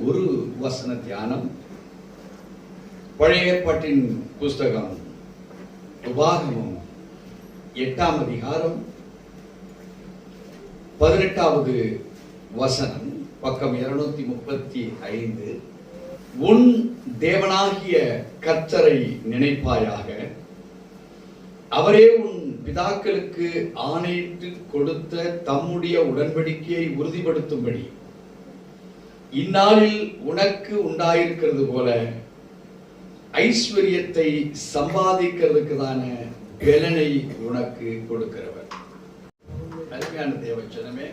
ஒரு வசன தியானம். பழைய ஏற்பாட்டின் புஸ்தகம் உபாகமம் 8ஆம் அதிகாரம் 18வது வசனம், பக்கம் 235. உன் தேவனாகிய கர்த்தரை நினைப்பாயாக, அவரே உன் பிதாக்களுக்கு ஆணையிட்டு கொடுத்த தம்முடைய உடன்படிக்கையை உறுதிப்படுத்தும்படி இந்நாளில் உனக்கு உண்டாயிருக்கிறது போல ஐஸ்வர்யத்தை சம்பாதிக்கிறதுக்கு தான பலனை உனக்கு கொடுக்கிறவர். அருமையான தேவச்சனமே,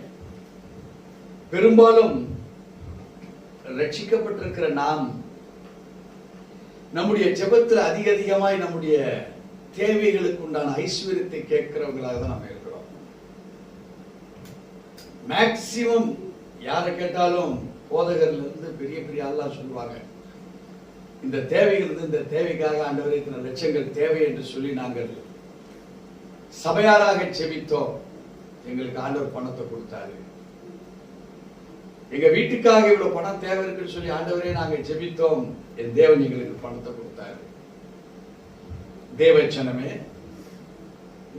பெரும்பாலும் ரட்சிக்கப்பட்டிருக்கிற நாம் நம்முடைய ஜெபத்தில் அதிகமாய் நம்முடைய தேவைகளுக்கு உண்டான ஐஸ்வர்யத்தை கேட்கிறவங்களாக தான் நம்ம இருக்கிறோம். மேக்சிமம் யாரை கேட்டாலும் போதகர்ல இருந்து பெரிய பெரிய ஆளா சொல்லுவாங்க, இந்த தேவைகள் இருந்து இந்த தேவைக்காக ஆண்டவரே இத்தனை லட்சங்கள் தேவை என்று சொல்லி நாங்கள் சபையாராக செபித்தோம், எங்களுக்கு ஆண்டவர் பணத்தை கொடுத்தாரு. எங்க வீட்டுக்காக இவ்வளவு பணம் தேவை இருக்குன்னு சொல்லி ஆண்டவரே நாங்கள் ஜெபித்தோம், என் தேவன் எங்களுக்கு பணத்தை கொடுத்தாரு. தேவச்சனமே,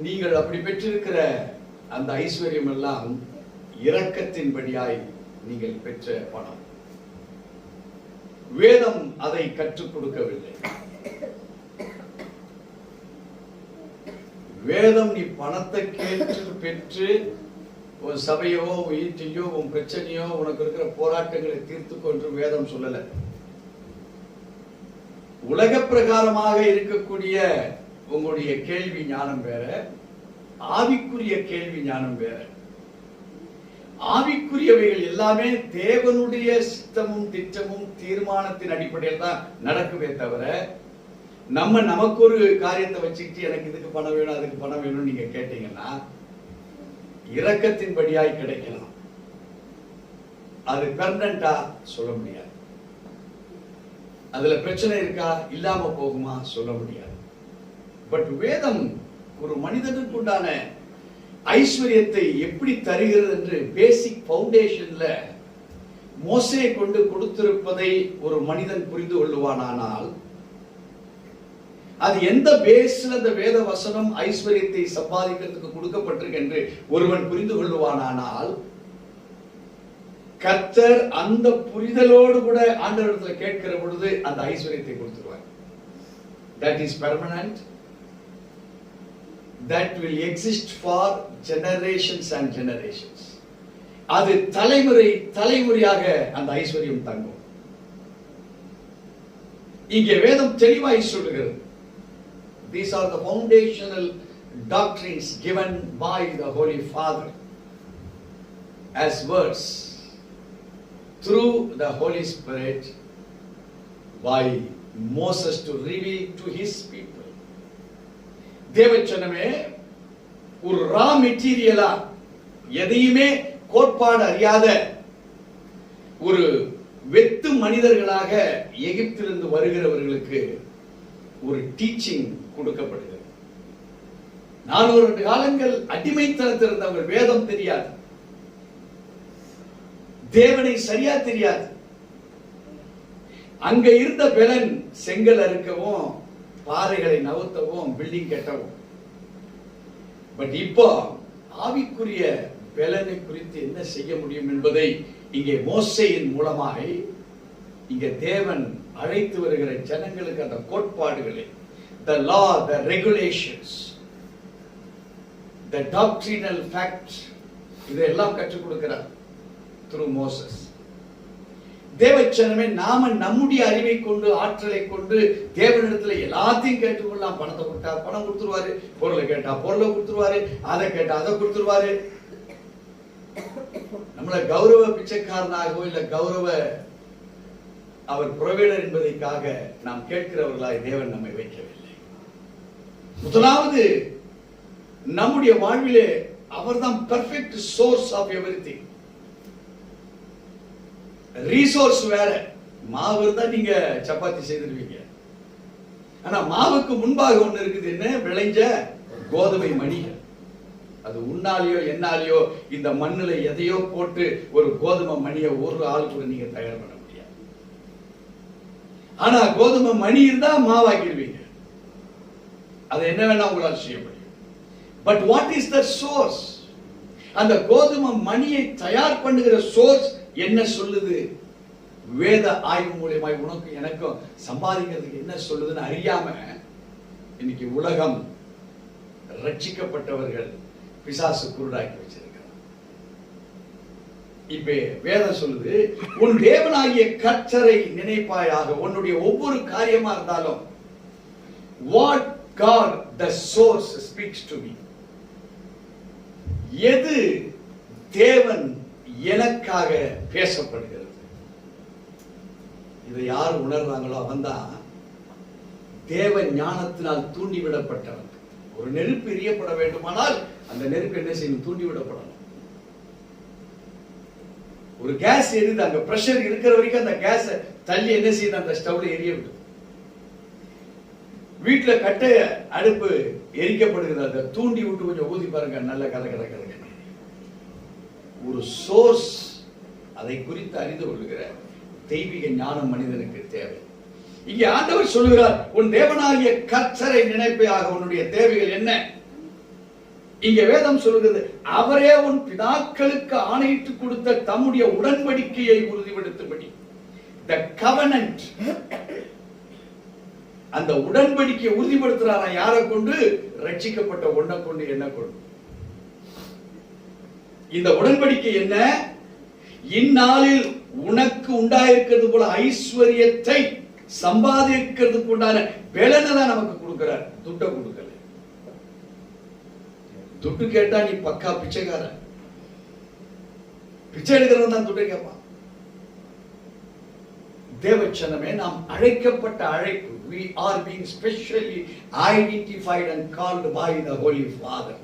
நீங்கள் அப்படி பெற்றிருக்கிற அந்த ஐஸ்வர்யம் எல்லாம் இரக்கத்தின்படியாய் நீங்கள் பெற்ற பணம். வேதம் அதை கற்றுக் கொடுக்கவில்லை. வேதம் நீ பணத்தை கேட்டு பெற்று உன் சபையோ வீட்டையோ உன் பிரச்சனையோ உனக்கு இருக்கிற போராட்டங்களை தீர்த்து கொண்டு வேதம் சொல்லல. உலக பிரகாரமாக இருக்கக்கூடிய உங்களுடைய கேள்வி ஞானம் வேற, ஆவிக்குரிய கேள்வி ஞானம் வேற. ஆவிக்குரியவைகள் எல்லாமே தேவனுடைய சித்தமும் திட்டமும் தீர்மானத்தின் அடிப்படையில் தான் நடக்குமே தவிர, நமக்கு ஒரு காரியத்தை வச்சுக்கிட்டு எனக்கு இதுக்கு பணம் வேணும் அதுக்கு பணம் வேணும்னு நீங்க கேட்டீங்கன்னா இரக்கத்தின்படியாய் கிடைக்கலாம். அது பெர்மனண்டா சொல்ல முடியாது. அதுல பிரச்சனை இருக்கா, இல்லாம போகுமா சொல்ல முடியாது. பட் வேதம் ஒரு மனிதனுக்கு உண்டான ஐஸ்வர்யத்தை எப்படி தருகிறது என்று பேசிக் பவுண்டேஷன்ல மோசே கொண்டு கொடுத்திருப்பதை ஒரு மனிதன் புரிந்து கொள்ளுவானால், அது எந்த பேஸ்ல அந்த வேத வசனம் ஐஸ்வர்யத்தை சம்பாதிக்கிறதுக்கு கொடுக்கப்பட்டிருக்கு என்று ஒருவன் புரிந்து கொள்ளுவானால், கர்த்தர் அந்த புரிதலோடு கூட ஆண்டவரிடத்துல கேட்கிற பொழுது அந்த ஐஸ்வர்யத்தை கொடுத்துருவார். That is permanent. That will exist for generations and generations. அது தலைமுறையாக அந்த ஐஸ்வர்யம் தங்கும். இங்கே வேதம் தெளிவாய் சொல்லுகிறது, these are the foundational doctrines given by the Holy Father as words through the Holy Spirit by Moses to reveal to his people. தேவச்சனமே, ஒரு ரா மெட்டீரியலா எதையுமே கோட்பாடு அறியாத ஒரு வெத்து மனிதர்களாக எகிப்திலிருந்து வருகிறவர்களுக்கு ஒரு டீச்சிங் கொடுக்கப்படுகிறது. 400 காலங்கள் அடிமைத்தனத்தில் இருந்தவங்க வேதம் தெரியாது, தேவனை சரியா தெரியாது. அங்க இருந்த பெலன் செங்கல் அறுக்கவும் பாறைகளை நவுத்தவும் பில்டிங் கட்டவும். பட் இப்போ ஆவிக்குரிய பெலனை குறித்து என்ன செய்ய முடியும் என்பதை இங்கே மோசேயின் மூலமாக இங்கே தேவன் அழைத்து வருகிற ஜனங்களுக்கு அந்த கோட்பாடுகளை, the law, the regulations, the doctrinal facts, இதெல்லாம் கற்றுக் கொடுக்கிறார் through Moses. தேவச்சனமே, நாம நம்முடைய அறிவை கொண்டு ஆற்றலை கொண்டு தேவனிடத்துல எல்லாத்தையும் கேட்டுக்கொள்ளலாம். பணத்தை கொடுத்தா பணம் கொடுத்துருவாரு, பொருளை கேட்டா பொருளை கொடுத்துருவாரு, அதை கேட்டா அதை கொடுத்துருவாரு. நம்மள கௌரவ பிச்சைக்காரனாகவோ இல்ல கௌரவ அவர் புறவேடர் என்பதற்காக நாம் கேட்கிறவர்களாய் தேவன் நம்மை வைக்கவில்லை. முதலாவது நம்முடைய வாழ்விலே அவர்தான் perfect source of everything. Resource வேற. மாவு இருந்தா நீங்க சப்பாத்தி செய்திருவீங்க. ஆனா மாவுக்கு முன்பாக ஒண்ணு இருக்குது, என்ன? விளைஞ்ச கோதுமை மணிகள். அது உன்னாலேயோ என்னாலேயோ இந்த மண்ணுல எதையோ போட்டு ஒரு கோதுமை மணியை ஒரு ஆள் கூட நீங்க தயார் பண்ண முடியாது. ஆனா கோதுமை மணி இருந்தா மாவாக்கிடுவீங்க. அது என்ன வேணா உங்களால் செய்ய முடியும். But what is the source? அந்த கோதுமை மணியை தயார் பண்ணுகிற சோர்ஸ் என்ன சொல்லுது? வேத ஆய்வு மூலமாய் உனக்கு எனக்கும் சம்பாதிக்கிறதுக்கு என்ன சொல்லுதுன்னு அறியாம இன்னைக்கு உலகம் ரட்சிக்கப்பட்டவர்கள் பிசாசு குருடாக்கி வச்சிருக்கிறார். இப்ப வேதம் சொல்லுது, உன் தேவனாகிய கர்த்தரை நினைப்பாயாக. உன்னுடைய ஒவ்வொரு காரியமா இருந்தாலும் what God the source speaks to me. எது தேவன் எனக்காக பேசப்படுகிறது, இதை யார் உணர்றாங்களோ அவன்தான் தேவ ஞானத்தினால் தூண்டிவிடப்பட்டவன். ஒரு நெருப்பு எரியப்பட வேண்டுமானால் அந்த நெருப்பு என்ன செய்யணும்? தூண்டிவிடப்படணும். ஒரு கேஸ் எரியுது, அங்க பிரஷர் இருக்கிற வரைக்கும் அந்த கேஸ் தள்ளி என்ன செய்யுது? அந்த ஸ்டவ்ல எரிய விடும். வீட்டுல கட்ட அடுப்பு எரிக்கப்படுகிறது, அதை தூண்டி விட்டு கொஞ்சம் ஊதி பாருங்க, நல்ல கதை கதை கதை. ஒரு சோர்ஸ், அதை குறித்து அறிந்து கொள்ளுகிற தெய்வீக ஞானம் மனிதனுக்கு தேவை. இங்கே ஆண்டவர் சொல்லுகிறார், உன் தேவனாகிய கர்த்தரை நினைப்பையாக. உன்னுடைய தேவைகள் என்ன? இங்கே வேதம் சொல்லுகிறது, அவரே உன் பிதாக்களுக்கு ஆணையிட்டு கொடுத்த தம்முடைய உடன்படிக்கையை உறுதிப்படுத்தும்படி. the covenant, அந்த உடன்படிக்கையை உறுதிப்படுத்துறாரா? யாரை கொண்டு? ரட்சிக்கப்பட்ட ஒன்றை கொண்டு, என்ன கொண்டு? இந்த உடன்படிக்கை என்ன? இந்நாளில் உனக்கு உண்டாயிருக்கிறது போல ஐஸ்வர்யத்தை சம்பாதிக்கிறதுக்கு உண்டான பலனை தான் நமக்கு கொடுக்கிறார், துட்ட கொடுக்கல. துட்டு கேட்டா நீ பக்கா பிச்சைக்காரன். பிச்சை எடுக்கிறவன் தான் துட்டை கேட்பான். தேவச்சனமே, நாம் அழைக்கப்பட்ட அழைப்பு. We are being specially identified and called by the Holy Father.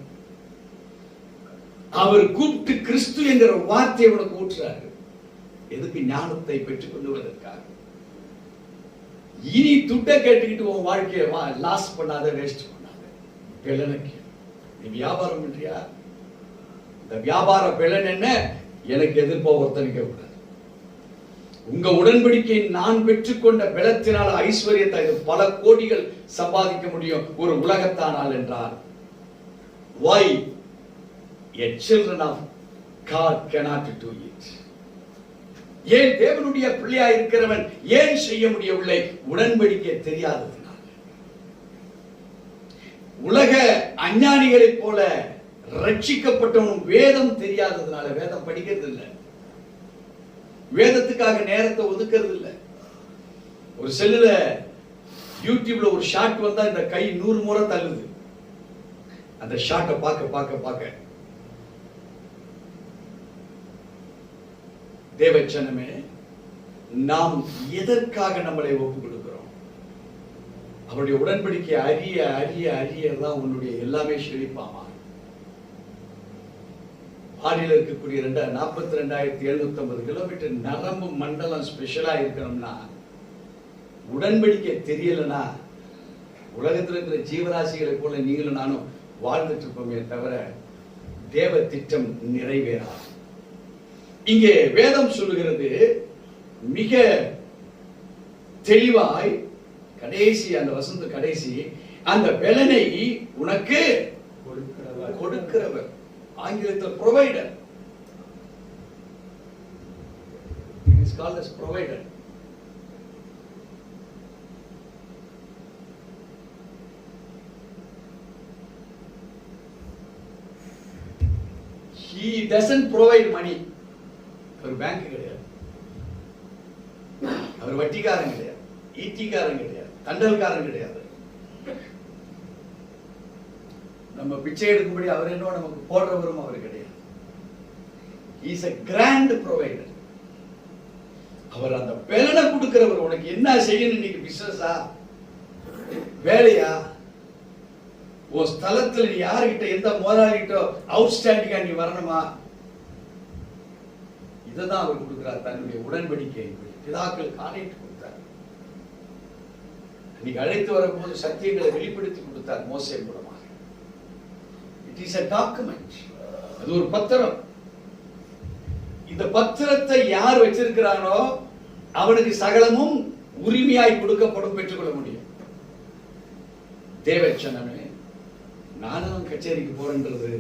அவர் கூப்பிட்டு கிறிஸ்து என்கிற வார்த்தையை உனக்கு ஊற்றுறாரு. எதுக்கு? ஞானத்தை பெற்றுக் கொள்வதற்காக. இனி துட்டை கேட்டுக்கிட்டு உன் வாழ்க்கையை லாஸ் பண்ணாத, வேஸ்ட் பண்ணாத. பலனுக்கு நீ வியாபாரம் பண்றியா? இந்த வியாபார பலன் என்ன? எனக்கு எதிர்ப்ப ஒருத்தனிக்க கூடாது. உங்க உடன்படிக்கை நான் பெற்றுக்கொண்ட பலத்தினால் ஐஸ்வர்யத்தை பல கோடிகள் சம்பாதிக்க முடியும் ஒரு உலகத்தானால் என்றால், why a children of God cannot do it? ஏன் தேவனுடைய பிள்ளையா இருக்கிறவன் ஏன் செய்ய முடியவில்லை? உடன்படிக்கை தெரியாததுனால. உலக அஞ்ஞானிகளைப் போல ரட்சிக்கப்பட்டவனும் வேதம் தெரியாததுனால வேதம் படிக்கிறது இல்லை, வேதத்துக்காக நேரத்தை ஒதுக்கிறது இல்லை. ஒரு செல்லுல யூடியூப்ல ஒரு ஷாட் வந்தா இந்த கை 100 முறை தள்ளுது. அந்த ஷாட்டை பார்க்க பார்க்க பார்க்க தேவச்சனமே, நாம் எதற்காக நம்மளை ஒப்பு கொடுக்கிறோம்? அவருடைய உடன்படிக்கை அறிய அறிய அறியதான் உன்னுடைய எல்லாமே செழிப்பாமா. ஆடியில் இருக்கக்கூடிய 42,750 கிலோமீட்டர் நரம்பு மண்டலம் ஸ்பெஷலா இருக்கணும்னா, உடன்படிக்கை தெரியலனா உலகத்தில் இருக்கிற ஜீவராசிகளை போல நீங்களும் நானும் வாழ்ந்துட்டு இருப்போமே தவிர தேவ திட்டம் நிறைவேறாது. இங்கே வேதம் சொல்லுகிறது மிக தெளிவாய், கடைசி அந்த வசந்த கடைசி, அந்த பலனை உனக்கு கொடுக்கிறவர். ஆங்கிலத்தில் provider. It is called as provider. He doesn't provide money. அவர் பேங்க் கிடையாது, அவர் வட்டிக்காரன் கிடையாது, ஈட்டிக்காரன் கிடையாது, தண்டல்காரன் கிடையாது. நம்ம பிச்சை எடுக்கும்படி அவர் என்ன நமக்கு போடுறவரும் அவர் கிடையாது. He is a grand provider. அவர் அந்த பலனை கொடுக்கிறவர். உனக்கு என்ன செய்யணும்? இன்னைக்கு பிசினஸா, வேலையா, உன் ஸ்தலத்தில் நீ யாருகிட்ட எந்த முதலாளிகிட்ட அவுட்ஸ்டாண்டிங்கா நீ வரணுமா? இதைதான் அவர் கொடுக்கிறார். தன்னுடைய உடன்படிக்கை பிதாக்களுக்கு ஆணையிட்டு கொடுத்தார். இன்னைக்கு அழைத்து வரும்போது சத்தியங்களை வெளிப்படுத்தி கொடுத்தார் மோசே மூலமாக. It is a document. அது ஒரு பத்திரம். இந்த பத்திரத்தை யார் வச்சிருக்கிறானோ அவனுக்கு சகலமும் உரிமையாய் கொடுக்கப்படும், பெற்றுக்கொள்ள முடியும். தேவச்சனமே, நானும் கச்சேரிக்கு போறேன்றது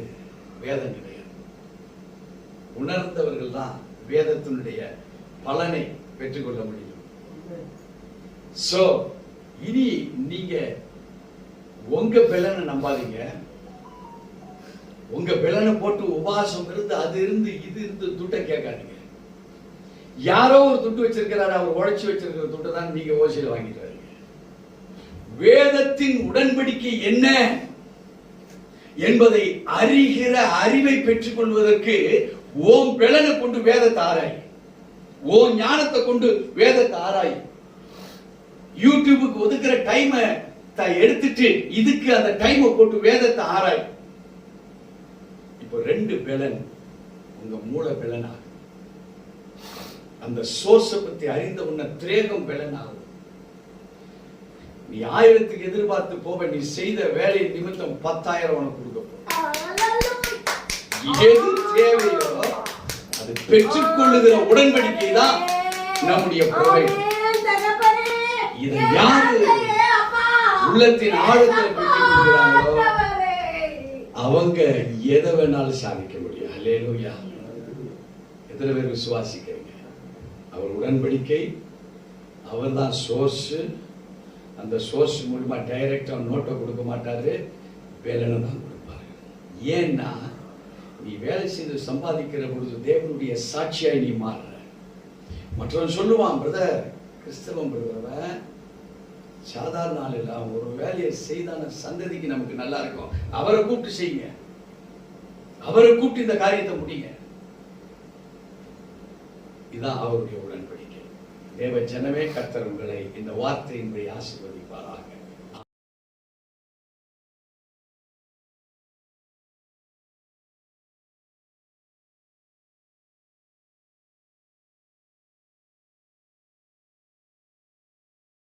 வேதம் கிடையாது. உணர்ந்தவர்கள் தான் வேதத்தினுடைய பலனை பெற்றுக்கொள்ள முடியும். சோ இனி நீங்க உங்க பலனை நம்பாதீங்க. உங்க பலனை போட்டு உபவாசம் இருந்து அது இருந்து இது இருந்து துட்டை கேட்காதீங்க. யாரோ ஒரு துட்டு வச்சிருக்கிறாரு, அவர் உழைச்சி வச்சிருக்கிற துட்டை தான் நீங்க ஓசையில் வாங்கிட்டு வரீங்க. வேதத்தின் உடன்படிக்கை என்ன என்பதை அறிகிற அறிவை பெற்றுக் கொள்வதற்கு ஓம் பலனை கொண்டு வேதத்தை ஆராய், ஓம் ஞானத்தை கொண்டு வேதத்தை ஆராய். யூடியூபுக்கு ஒதுக்குற டைமை எடுத்துட்டு இதுக்கு அந்த டைமை போட்டு வேதத்தை ஆராய். இப்போ 2 பலன் உங்க மூளை பலன் ஆகும். அந்த சோர்ஸ பத்தி அறிந்த உன்ன திரேகம் பலன் ஆகும். நீ 1000க்கு எதிர்பார்த்து போவ, நீ செய்த வேலை நிமித்தம் 10,000 உனக்கு கொடுக்க போற. எது தேவையோ அது பெற்றுக்கொள்ளுகிற உடன்படிக்கை தான் நம்முடைய ப்ரொவைட். இதை யாரு உள்ளத்தின் ஆழத்தில் பெற்றுக் கொள்கிறாங்களோ அவங்க எதை வேணாலும் சாதிக்க முடியும். அல்லேலூயா. எத்தனை பேர் விசுவாசிக்கிறீங்க? அவர் உடன்படிக்கை, அவர் தான் சோர்ஸ். அந்த சோர்ஸ் மூலமா டைரக்டா நோட்டை கொடுக்க மாட்டாரு, வேலைன்னு தான் கொடுப்பாரு. ஏன்னா நீ வேலை செய்து சம்பாதிக்கிற பொழுது தேவனுடைய சாட்சியாய் நீ மாறுற. மற்றவன் சொல்லுவான், பிரதர் கிறிஸ்தவம் பிரதவன் சாதாரண ஆள் இல்ல, ஒரு வேலையை செய்தான சந்ததிக்கு நமக்கு நல்லா இருக்கும், அவரை கூப்பிட்டு செய்யுங்க, அவரை கூப்பிட்டு இந்த காரியத்தை முடிங்க. இதுதான் அவருடைய உடன்படிக்கை. தேவ ஜனமே, கர்த்தர் உங்களை இந்த வார்த்தையின்படி ஆசீர்வதிப்பாராக.